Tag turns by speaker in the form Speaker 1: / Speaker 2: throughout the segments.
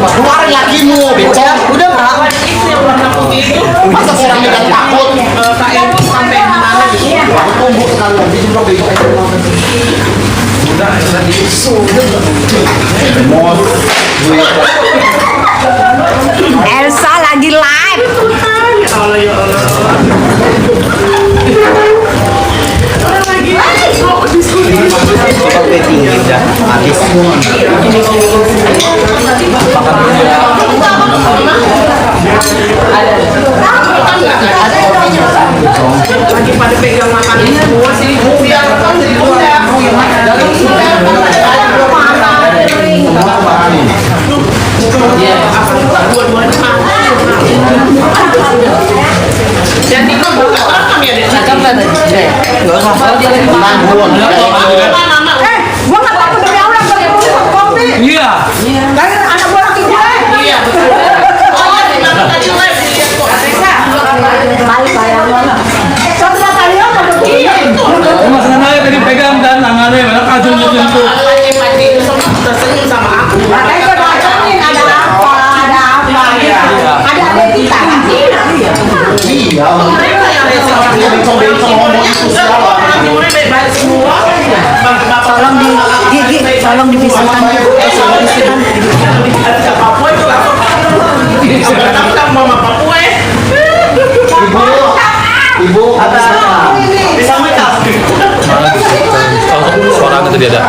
Speaker 1: Keluarin lakimu, becok. Udah nggak? Masa orang yang takut?
Speaker 2: Sampai mana gitu?
Speaker 1: Aku tunggu sekali lagi juga besok aja.
Speaker 2: Udah tadi.
Speaker 3: Elsa lagi live.
Speaker 2: Ya Allah ya Allah.
Speaker 1: Coba tinggi udah habis.
Speaker 2: Lagi pada pegang makanan semua sih. Biar kan jadi jadi kamu rekam ya deh.
Speaker 1: Enggak usah.
Speaker 3: Gua nggak takut dari Allah kopi.
Speaker 2: Iya.
Speaker 3: Dari anak gua laki gue.
Speaker 2: Iya. Oh, di mana tadi live dilihat kok.
Speaker 3: Baik sayang banget. Coba kalian mau begini.
Speaker 4: Mas Nana tadi pegang kan tangannya, mana kacung gitu.
Speaker 2: Lagi mati tersenyum sama aku.
Speaker 3: Makanya gua datangin ada apa? Ada kita.
Speaker 1: Iya.
Speaker 2: Mereka yang
Speaker 1: Becok ngomong itu siapa?
Speaker 3: Tolong dipisahkan.
Speaker 2: Papua itu lah. Mama Papua.
Speaker 1: Ibu,
Speaker 2: Bisa minta.
Speaker 4: Suara itu dia ada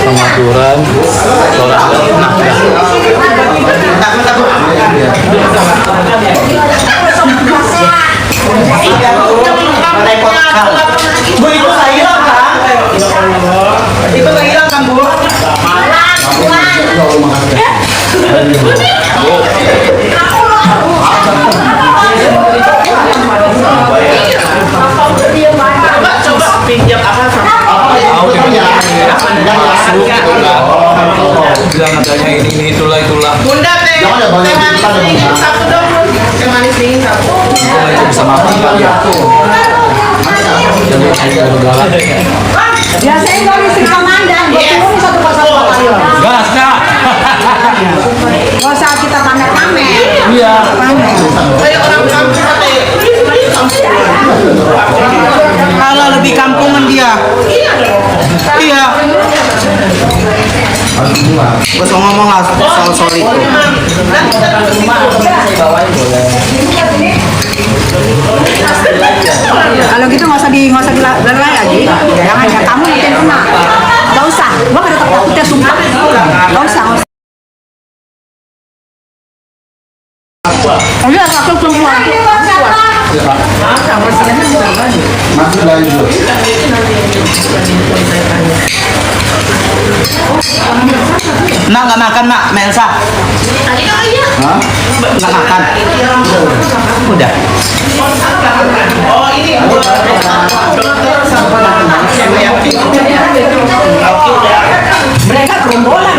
Speaker 4: pengaturan suara. Nah,
Speaker 1: Bu itu saya hilang kan? Itu saya hilang kan Bu?
Speaker 2: Coba pinjam apa sama
Speaker 4: bilang adanya ini itulah.
Speaker 2: Bunda teh manis dingin satu dong. Teh manis dingin satu.
Speaker 4: Itu bisa makan ya.
Speaker 3: Biasanya gua istri komandan, gua turun satu persatu ayo.
Speaker 4: Gas kak.
Speaker 3: Gak usah kita pamer-pamer.
Speaker 4: Iya.
Speaker 2: Kayak orang kampung teh.
Speaker 1: Kalau lebih kampungan dia. Iya. Gak usah ngomong lah soal sorry itu.
Speaker 3: Kalau gitu nggak usah dilalai lagi. Jangan ya kamu nanti kena. Gak usah. Gua nggak ada takutnya sumpah. Gak usah. Udah aku semua.
Speaker 1: Masuk lanjut. Nak nggak makan Mak, Melsa?
Speaker 2: Tadi kan iya.
Speaker 1: Hah? Nggak makan? Udah.
Speaker 2: Oh ini.
Speaker 3: Mereka gerombolan.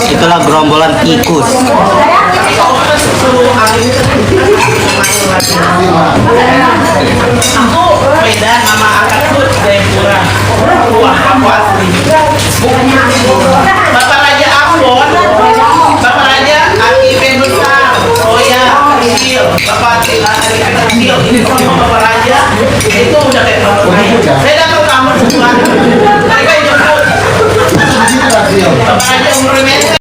Speaker 1: Itulah gerombolan tikus.
Speaker 2: Aku Medan sama akak tuh Jayapura. Wah, aku asli. Bapak Raja Ambon, Bapak Raja Aki Besar, oh ya, kecil, Bapak Aki kecil, ini sama Bapak Raja, itu udah kayak Bapak Raja. Saya datang ke kamar sebulan.